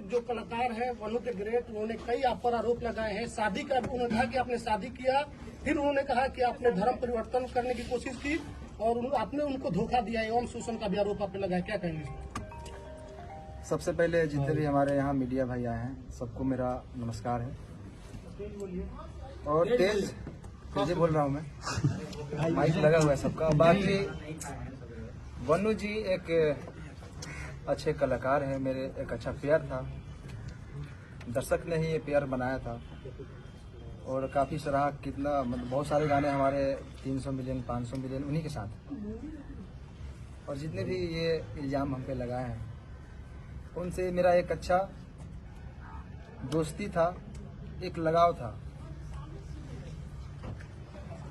जो कलाकार है वनु द ग्रेट, उन्होंने कई आप पर आरोप लगाए हैं। शादी का उन्होंने कहा कि आपने शादी किया, फिर उन्होंने कहा कि आपने धर्म परिवर्तन करने की कोशिश की और आपने उनको धोखा दिया एवं शोषण का भी आरोप आपने लगाया, क्या कहेंगे? सबसे पहले जितने भी हमारे यहाँ मीडिया भाई आए हैं सबको मेरा नमस्कार है। और तेज बोल रहा हूँ मैं, माइक लगा हुआ है सबका। बाकी वनु जी एक अच्छे कलाकार हैं, मेरे एक अच्छा प्यार था, दर्शक ने ही ये प्यार बनाया था और काफ़ी सराहा। कितना मतलब बहुत सारे गाने हमारे 300 मिलियन 500 मिलियन उन्हीं के साथ। और जितने भी ये इल्ज़ाम हम पे लगाए हैं उनसे मेरा एक अच्छा दोस्ती था, एक लगाव था।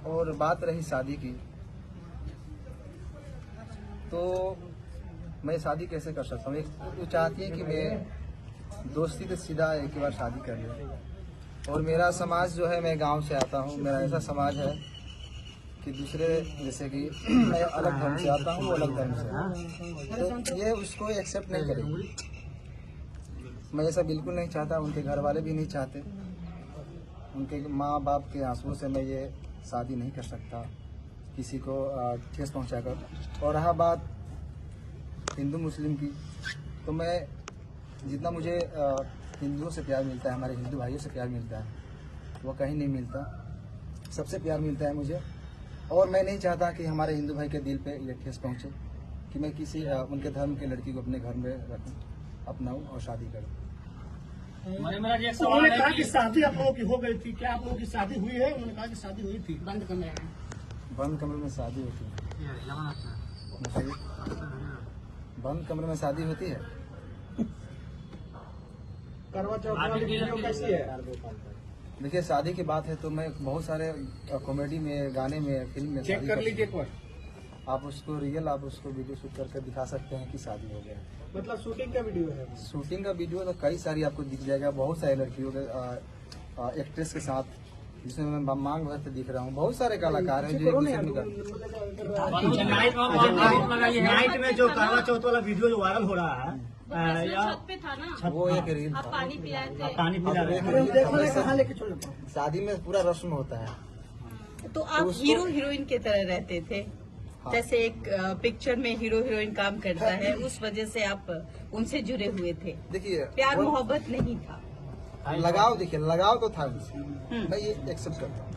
और बात रही शादी की, तो मैं शादी कैसे कर सकता हूँ? एक तो चाहती है कि मैं दोस्ती तो सीधा एक बार शादी कर लूँ। और मेरा समाज जो है, मैं गांव से आता हूँ, मेरा ऐसा समाज है कि दूसरे जैसे कि मैं अलग धर्म से आता हूँ, वो अलग धर्म से, तो ये उसको एक्सेप्ट नहीं करेगी। मैं ऐसा बिल्कुल नहीं चाहता, उनके घर वाले भी नहीं चाहते। उनके माँ बाप के आंसुओं से मैं ये शादी नहीं कर सकता किसी को ठेस पहुँचाकर। और रहा बात हिंदू मुस्लिम की, तो मैं जितना मुझे हिंदुओं से प्यार मिलता है, हमारे हिंदू भाइयों से प्यार मिलता है, वो कहीं नहीं मिलता। सबसे प्यार मिलता है मुझे। और मैं नहीं चाहता कि हमारे हिंदू भाई के दिल पे ये ठेस पहुँचे कि मैं किसी उनके धर्म के लड़की को अपने घर में रखूँ, अपनाऊँ और शादी करूँ। उन्होंने कहा कि शादी आप लोगों की हो गई थी, क्या आप लोगों की शादी हुई है? उन्होंने कहा कि शादी हुई थी बंद कमरे में शादी होती है। बंद कमरे में शादी होती है। करवा चौथ वाली वीडियो कैसी है? देखिए, शादी की बात है तो मैं बहुत सारे कॉमेडी में, गाने में, फिल्म में चेक कर लीजिए एक बार। आप उसको वीडियो शूट करके दिखा सकते हैं कि शादी हो गया। मतलब शूटिंग का वीडियो है? शूटिंग का वीडियो तो कई सारी आपको दिख जाएगा, बहुत सारी लड़कियों के एक्ट्रेस के साथ, जिसमें मैं मांग भर दिख रहा हूँ। बहुत सारे कलाकार हैं जो नाइट में जो करवा चौथ वाला वीडियो जो वायरल हो रहा है, छत पे था ना, वो एक रील आप पानी पिलाए थे, पानी पिला रहे थे। शादी में पूरा रस्म होता है। तो आप हीरो हीरोइन की तरह रहते थे। हाँ। जैसे एक पिक्चर में हीरो हीरोइन काम करता है, उस वजह से आप उनसे जुड़े हुए थे। देखिए, प्यार मोहब्बत नहीं था, लगाव। देखिए, लगाव तो था उनसे, मैं ये एक्सेप्ट करता हूँ।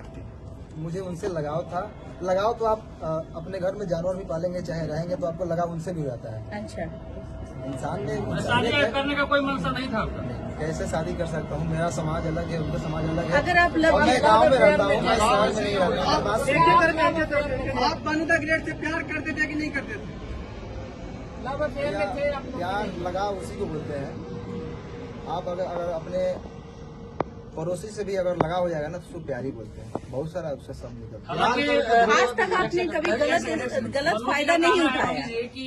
मुझे उनसे लगाव था। लगाव तो आप अपने घर में जानवर भी पालेंगे, चाहे रहेंगे, तो आपको लगाव उनसे भी रहता है। अच्छा, इंसान ने शादी करने का कोई मनसा नहीं था? कैसे शादी कर सकता हूँ? मेरा समाज अलग है, उनका समाज अलग है। अगर आप और मैं गाँव में रहता हूँ, मैं शहर में नहीं रहता। आप वनु द ग्रेट से प्यार करते थे कि नहीं करते थे? प्यार लगाव उसी को बोलते हैं। आप अगर अपने पड़ोसी से भी अगर लगा हो जाएगा ना, तो उसको प्यार ही बोलते हैं। बहुत सारा उससे सब निकलता है। आज तक आपने कभी गलत फायदा नहीं उठाया? कि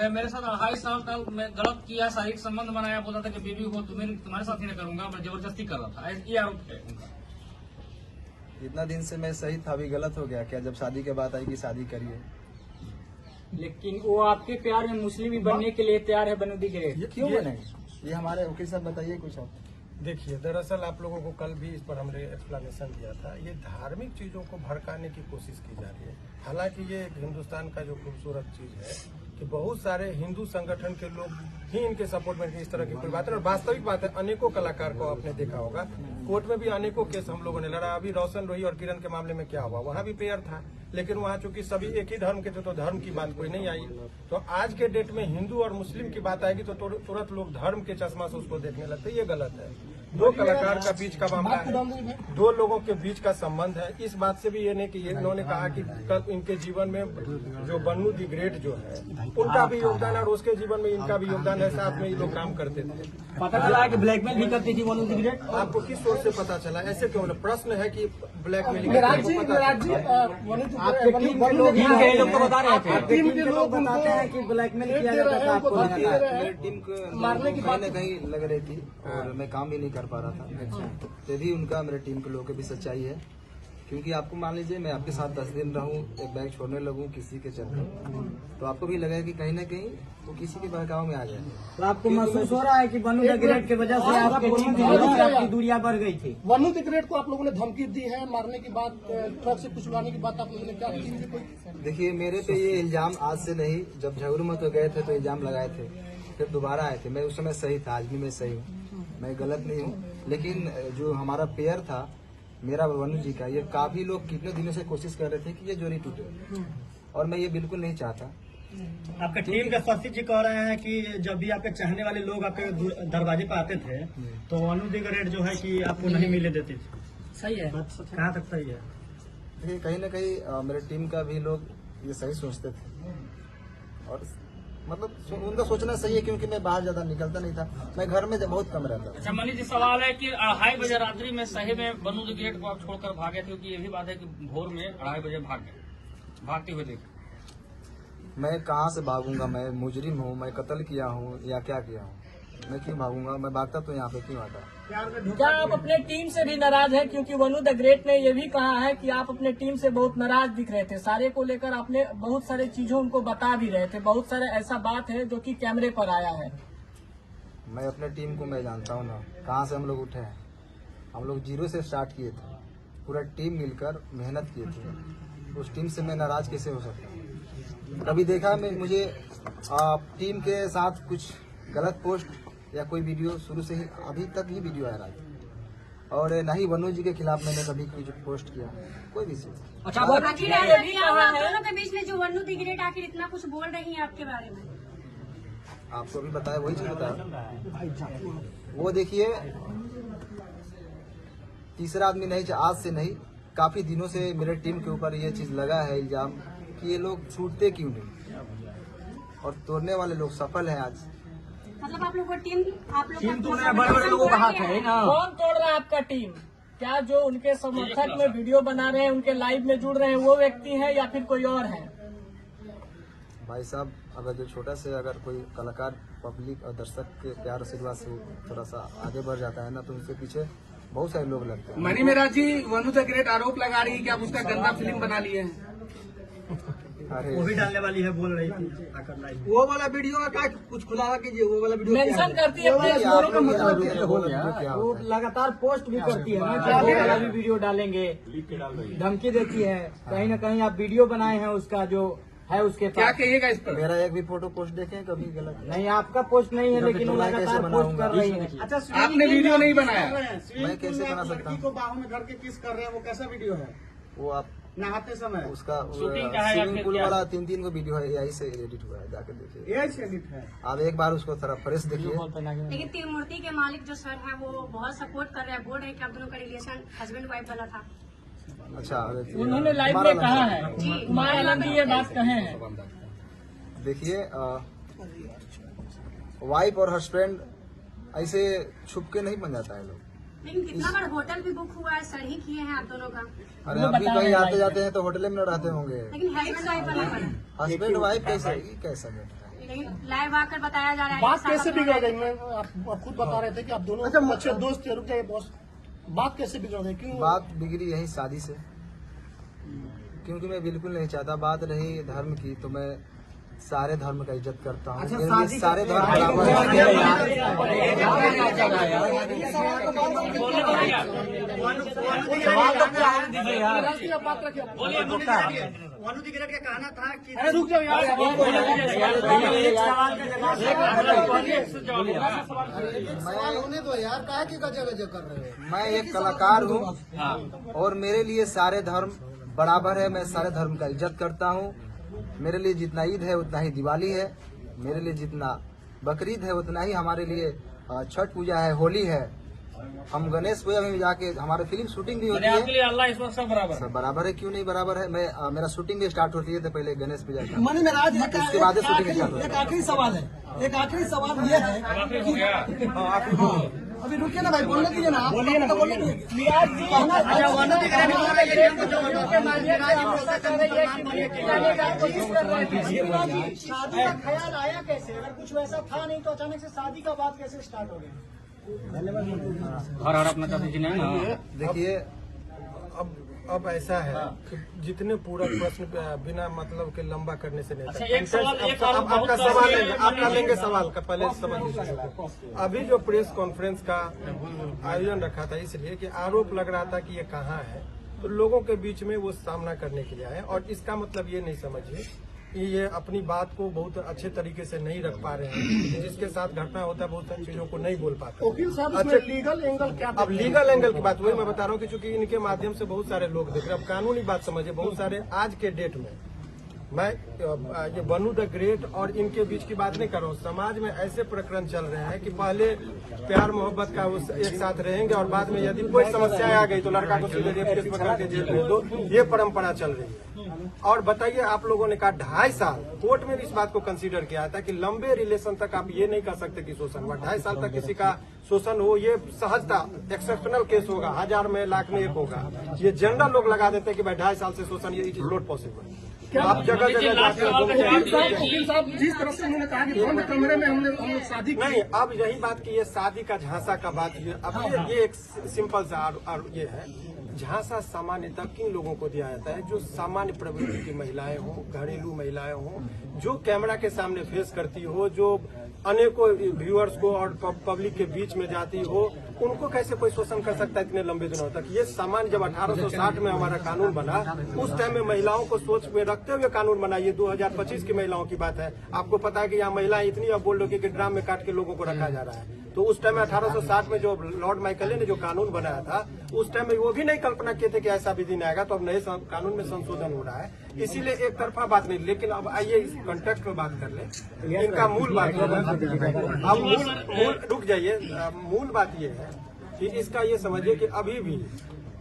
मेरे साथ 28 साल तक मैं गलत किया, शारीरिक संबंध बनाया, बोला था कि बेबी हो तुम्हारे साथ ही नहीं करूंगा, मैं जबरदस्ती कर रहा था, ये आरोप है उनका। इतना दिन से मैं सही था, अभी गलत हो गया क्या? जब शादी के बात आई कि शादी करिए। लेकिन वो आपके प्यार में मुस्लिम ही बनने के लिए तैयार है वनु द ग्रेट। क्यों बनेंगे? ये हमारे वकील साहब बताइए कुछ आप। देखिए, दरअसल आप लोगों को कल भी इस पर हमने एक्सप्लेनेशन दिया था। ये धार्मिक चीजों को भड़काने की कोशिश की जा रही है। हालांकि ये एक हिंदुस्तान का जो खूबसूरत चीज है कि बहुत सारे हिंदू संगठन के लोग ही इनके सपोर्ट में इस तरह की कोई बात है। और वास्तविक बात है, अनेकों कलाकार को आपने देखा होगा, कोर्ट में भी अनेकों केस हम लोगों ने लड़ा। अभी रोशन रोही और किरण के मामले में क्या हुआ, वहाँ भी पेयर था, लेकिन वहाँ चूंकि सभी एक ही धर्म के थे तो धर्म की बात कोई नहीं आई। तो आज के डेट में हिंदू और मुस्लिम की बात आएगी तो तुरंत लोग धर्म के चश्मा से उसको देखने लगते। ये गलत है। दो कलाकार का बीच का मामला है, दो लोगों के बीच का संबंध है। इस बात से भी ये नहीं कि इन्होंने कहा कि कल इनके जीवन में जो वनु द ग्रेट जो है उनका भी योगदान और उसके जीवन में इनका भी योगदान है, साथ में ये लोग काम करते थे। पता चला है कि ब्लैकमेल भी करती थी वनु द ग्रेट। आपको किस सोच से पता चला? ऐसे क्यों? प्रश्न है कि ब्लैकमेलिंग लोग तो बता रहे थे, टीम के लोग बताते हैं कि ब्लैकमेल किया जाता था आपको। मेरी टीम को मारने की बात कहीं लग रही थी और मैं काम भी नहीं कर पा रहा था। तो भी उनका मेरे टीम के लोगों की भी सच्चाई है क्योंकि आपको मान लीजिए मैं आपके साथ 10 दिन रहूं, एक बैग छोड़ने लगूं किसी के चलते, तो आपको भी लगेगा कि कहीं ना कहीं वो किसी के बहकाव में आ जाए। तो आपको महसूस हो रहा है कि बनू द ग्रेट की वजह से आपकी टीम की दूरियां बढ़ गई थी? वनु द ग्रेट को आप लोगों ने धमकी दी है, मारने की बात, ट्रक से कुछ उड़ाने की बात आप लोगों ने क्या की? कोई देखिए मेरे पे ये इल्जाम आज से नहीं, जब झगड़ू में तो गए थे तो इल्जाम लगाए थे, फिर दोबारा आए थे। मैं उस समय सही था, आज भी मैं सही हूँ, मैं गलत नहीं हूँ। लेकिन जो हमारा पेयर था मेरा वनु जी का, ये काफी लोग कितने दिनों से कोशिश कर रहे थे कि ये जोड़ी टूटे, और मैं ये बिल्कुल नहीं चाहता। आपके टीम के शशि जी कह रहे हैं कि जब भी आपके चाहने वाले लोग आपके दरवाजे पर आते थे तो वनु द ग्रेट जो है कि आपको नहीं मिले देते थे। सही है। कहाँ तक सही है? देखिए कहीं ना कहीं मेरे टीम का भी लोग ये सही सोचते थे, और मतलब उनका सोचना सही है, क्योंकि मैं बाहर ज्यादा निकलता नहीं था, मैं घर में बहुत कम रहता था। अच्छा मनीष जी, सवाल है कि 2:30 बजे रात्रि में सही में बनू द ग्रेट को आप छोड़कर भागे थे, क्योंकि ये भी बात है कि भोर में 2:30 बजे भाग गए, भागते हुए देखे। मैं कहाँ से भागूंगा? मैं मुजरिम हूँ, मैं कत्ल किया हूँ या क्या किया हूँ? मैं क्यों भागूंगा? मैं भागता तो यहाँ पे क्यों आता? क्या आप अपने टीम से भी नाराज है? क्योंकि वनु द ग्रेट ने ये भी कहा है कि आप अपने टीम से बहुत नाराज दिख रहे थे, सारे को लेकर आपने बहुत सारे चीजों उनको बता भी रहे थे, बहुत सारे ऐसा बात है जो कि कैमरे पर आया है। मैं अपने टीम को मैं जानता हूँ ना, कहाँ से हम लोग उठे हैं। हम लोग 0 से स्टार्ट किए थे, पूरा टीम मिलकर मेहनत किए थे। उस टीम से मैं नाराज कैसे हो सकता हूँ? कभी देखा मैं मुझे टीम के साथ कुछ गलत पोस्ट या कोई वीडियो? शुरू से ही अभी तक ही वीडियो आ रहा है, और न ही वनु जी के खिलाफ मैंने कभी कुछ पोस्ट किया, कोई भी चीज। अच्छा, आखिर आप दोनों के बीच में जो वनु द ग्रेट आखिर इतना कुछ बोल रही है आपके बारे में? आपको भी बताया, वही चीज बताया। वो देखिए तीसरा आदमी नहीं, आज से नहीं, काफी दिनों से मेरे टीम के ऊपर ये चीज लगा है इल्जाम कि ये लोग छूटते क्यों नहीं, और तोड़ने वाले लोग सफल हैं आज। मतलब आप लोग को टीम बड़े बड़े लोगों का हाथ है ना? कौन तोड़ रहा है आपका टीम? क्या जो उनके समर्थक में वीडियो बना रहे हैं, उनके लाइव में जुड़ रहे हैं, वो व्यक्ति है या फिर कोई और है? भाई साहब, अगर जो छोटा से अगर कोई कलाकार पब्लिक और दर्शक के प्यार आशीर्वाद से थोड़ा सा आगे बढ़ जाता है ना, तो उसके पीछे बहुत सारे लोग लगते हैं। मनी मेरा जी, वनु द ग्रेट आरोप लगा रही है कि आप उसका गंदा फिल्म बना लिए हैं। अरे वो भी डालने वाली है, बोल रही थी आकर लाइव। वो वाला वीडियो का कुछ खुलासा कीजिए, वो वाला वीडियो मेंशन करती है अपने स्टोरी का मतलब क्या हो गया? वो लगातार पोस्ट भी करती है ना कि वो वाला भी वीडियो डालेंगे, धमकी देती है। कहीं ना कहीं आप वीडियो बनाए हैं उसका जो है उसके पास। क्या कहिएगा इस पर? मेरा एक भी फोटो पोस्ट देखें कभी गलत? नहीं, आपका पोस्ट नहीं है, लेकिन वो लगातार पोस्ट कर रही है। अच्छा, आपने वीडियो नहीं बनाया? मैं कैसे बना सकता हूँ? को बाहों में धर के किस कर रहे हैं, वो कैसा वीडियो है? वो आप नहाते समय उसका शूटिंग का है या स्विमिंग फिर पूल क्या? वाला 3 को वीडियो है, यही से एडिट हुआ है, जाकर देखिए। ये से एडिट है। आप एक बार उसको थोड़ा फ्रेश देखिए। लेकिन त्रिमूर्ति के मालिक जो सर है वो बहुत सपोर्ट कर रहे हैं, बोल रहे हैं कि आप दोनों का रिलेशन हस्बैंड वाइफ वाला था। अच्छा, उन्होंने लाइव में कहा है, कुमार आनंद जी ये बात कहे हैं। देखिए वाइफ और हस्बैंड ऐसे छुप के नहीं बन जाता है लोग। लेकिन कितना बार होटल भी बुक हुआ है, सर ही किए हैं आप दोनों का। अरे अभी कहीं आते जाते हैं तो होटल में न रहते होंगे। लेकिन हस्बैंड वाइफ वाला है। हस्बैंड वाइफ कैसे कैसा बैठता है? लेकिन लाइव आकर बताया जा रहा है बात कि कैसे साहब बिगड़ गई? मैं आप खुद बता रहे थे कि आप दोनों अच्छे दोस्त थे। रुक जाइए बॉस, बात कैसे बिगड़ गई? क्यों बात बिगड़ी यही शादी से, क्योंकि मैं बिल्कुल नहीं चाहता। बात रही धर्म की, तो मैं सारे धर्म का इज्जत करता हूँ। मेरे लिए सारे धर्म बराबर बात रखिए? वनु द ग्रेट का कहना था कि अरे रुक जाओ यार, होने दो यार, काहे की गजब गजब कर रहे हो? मैं एक कलाकार हूँ और मेरे लिए सारे धर्म बराबर है। मैं सारे धर्म का इज्जत करता हूँ। मेरे लिए जितना ईद है उतना ही दिवाली है, मेरे लिए जितना बकरीद है उतना ही हमारे लिए छठ पूजा है, होली है। हम गणेश पूजा में जाके हमारे फिल्म शूटिंग भी होती है। आपके लिए अल्लाह ईश्वर सब बराबर है। सब बराबर है, क्यों नहीं बराबर है? मैं मेरा शूटिंग भी स्टार्ट होती है तो पहले गणेश पूजा का, मनी महाराज, उसके बाद शूटिंग स्टार्ट होती एक है। आखिरी सवाल है, एक आखिरी सवाल ये है आखिर हो गया। अभी रुकिए ना भाई, बोलने दीजिए ना। बोलिए ना, बोलिए। शादी का ख्याल आया कैसे? अगर कुछ वैसा था नहीं तो अचानक से शादी का बात कैसे स्टार्ट हो गया? हर अपना चाहती जी नहीं ना। देखिए अब ऐसा है कि जितने पूरा प्रश्न बिना मतलब के लंबा करने से नहीं अच्छा, था। एक सवाल, एक और आपका बहुत सवाल सारे लेंगे, आपका लेंगे सवाल का पहले समझ लीजिए। अभी जो प्रेस कॉन्फ्रेंस का आयोजन रखा था इसलिए कि आरोप लग रहा था कि ये कहाँ है, तो लोगों के बीच में वो सामना करने के लिए आए। और इसका मतलब ये नहीं समझिए कि ये अपनी बात को बहुत अच्छे तरीके से नहीं रख पा रहे हैं। जिसके साथ घटना होता है बहुत सारी चीजों को नहीं बोल पाते। वकील साहब अच्छा, इसमें लीगल एंगल क्या अब लीगल एंगल की बात वही मैं बता रहा हूँ कि चूंकि इनके माध्यम से बहुत सारे लोग देख रहे हैं। अब कानूनी बात समझिए, बहुत सारे आज के डेट में मैं ये बनू द ग्रेट और इनके बीच की बात नहीं कर रहा हूँ। समाज में ऐसे प्रकरण चल रहे हैं कि पहले प्यार मोहब्बत का वो एक साथ रहेंगे और बाद में यदि कोई समस्या आ गई तो लड़का को सीधे रेप केस पकड़ के जेल भेज दो। ये परंपरा चल रही है। और बताइए, आप लोगों ने कहा 2.5 साल, कोर्ट में भी इस बात को कंसीडर किया था कि लंबे रिलेशन तक आप ये नहीं कह सकते कि शोषण हुआ। 2.5 साल तक किसी का शोषण हो, ये सहजता एक्सेप्शनल केस होगा, 1000 में लाख में 1 होगा। ये जनरल लोग लगा देते हैं कि भाई 2.5 साल से शोषण, ये इट इज नॉट पॉसिबल। आप जगह जगह जाके वकील साहब जिस तरह से उन्होंने कहा कि बंद कमरे में हम लोग शादी की। नहीं, अब यही बात की ये शादी का झांसा का बात अब ये एक सिंपल सा ये है। झांसा सामान्यतः किन लोगों को दिया जाता है? जो सामान्य प्रवृत्ति की महिलाएं हों, घरेलू महिलाएं हों, जो कैमरा के सामने फेस करती हो, जो अनेकों व्यूअर्स को और पब्लिक के बीच में जाती हो, उनको कैसे कोई शोषण कर सकता है इतने लंबे दिनों तक? ये सामान्य जब 1860 में हमारा कानून बना, उस टाइम में महिलाओं को सोच में रखते हुए कानून बना। ये 2025 की महिलाओं की बात है। आपको पता है कि यहाँ महिलाएं इतनी अब बोल रही कि ड्राम में काट के लोगों को रखा जा रहा है। तो उस टाइम में 1860 में जो लॉर्ड माइकले ने जो कानून बनाया था, उस टाइम में वो भी नहीं कल्पना किए थे कि ऐसा भी दिन आएगा। तो अब नए कानून में संशोधन हो रहा है, इसीलिए एक तरफा बात नहीं। लेकिन अब आइए इस कॉन्टेक्स्ट में बात कर ले। इनका मूल बात अब मूल रुक जाइए। मूल बात ये है कि इसका ये समझिए कि अभी भी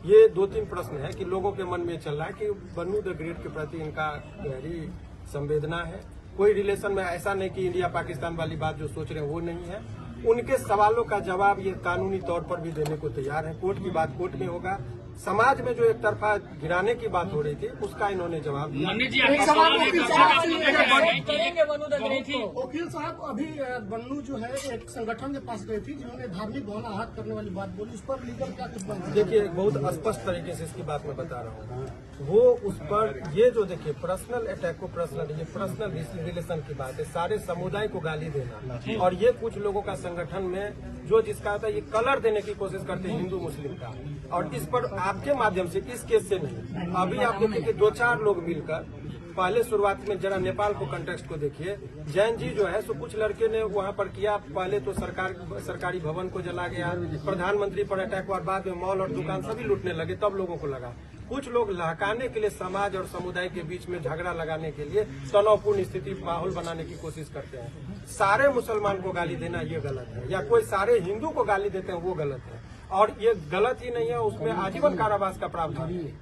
ये 2-3 प्रश्न है कि लोगों के मन में चल रहा है कि बनू द ग्रेट के प्रति इनका गहरी संवेदना है। कोई रिलेशन में ऐसा नहीं कि इंडिया पाकिस्तान वाली बात जो सोच रहे हैं वो नहीं है। उनके सवालों का जवाब ये कानूनी तौर पर भी देने को तैयार है। कोर्ट की बात कोर्ट में होगा। समाज में जो एक तरफा गिराने की बात हो रही थी उसका इन्होंने जवाब दिया। वकील साहब अभी बन्नू जो है एक संगठन के पास गई थी जिन्होंने धार्मिक भावना आहत करने वाली बात बोली, उस पर लीगल क्या टिप्पणी? देखिए, बहुत स्पष्ट तरीके से इसकी बात मैं बता रहा हूँ। वो उस पर ये जो देखिए पर्सनल अटैक को पर्सनल रिलेशन की बात है। सारे समुदाय को गाली देना और ये कुछ लोगों का संगठन में जो जिसका होता है ये कलर देने की कोशिश करते हैं हिंदू मुस्लिम का। और इस पर आपके माध्यम से इस केस से नहीं, अभी आप देखिए कि 2-4 लोग मिलकर पहले शुरुआत में जरा नेपाल को कंटेक्स्ट को देखिए। जैन जी जो है सो कुछ लड़के ने वहां पर किया। पहले तो सरकारी भवन को जला गया, प्रधानमंत्री पर अटैक हुआ, बाद में मॉल और दुकान सभी लूटने लगे। तब लोगों को लगा कुछ लोग लहकाने के लिए समाज और समुदाय के बीच में झगड़ा लगाने के लिए तनावपूर्ण स्थिति माहौल बनाने की कोशिश करते हैं। सारे मुसलमान को गाली देना ये गलत है, या कोई सारे हिंदू को गाली देते हैं वो गलत है। और ये गलत ही नहीं है, उसमें आजीवन कारावास का प्रावधान है।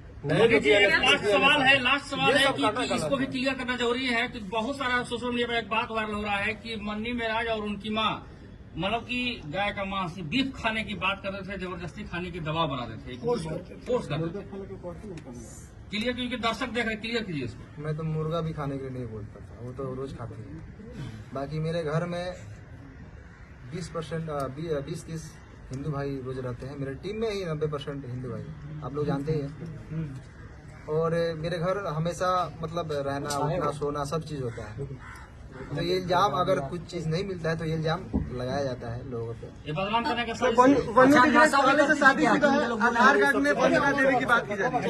लास्ट सवाल है कि इसको भी क्लियर करना जरूरी है कि बहुत सारा सोशल मीडिया पर एक बात वायरल हो रहा है कि मन्नी मेराज और उनकी माँ मतलब कि गाय का मांस बीफ खाने की बात कर रहे थे, जबरदस्ती खाने की दबाव बना रहे थे, फोर्स कर रहे थे। क्लियर क्योंकि दर्शक देख रहे, क्लियर कीजिए इसको। मैं तो मुर्गा भी खाने के लिए नहीं बोलता था, वो तो रोज खाती है। बाकी मेरे घर में 20-30 हिंदू भाई रोज रहते हैं। मेरे टीम में ही 90% हिंदू भाई, आप लोग जानते ही हैं। और मेरे घर हमेशा मतलब रहना उठना सोना सब चीज होता है। तो ये इल्जाम अगर कुछ चीज नहीं मिलता है तो ये इल्जाम लगाया जाता है लोगों पे। ये बदनाम करने का शादी आधार कार्ड में वंदना देवी की बात की जाती है।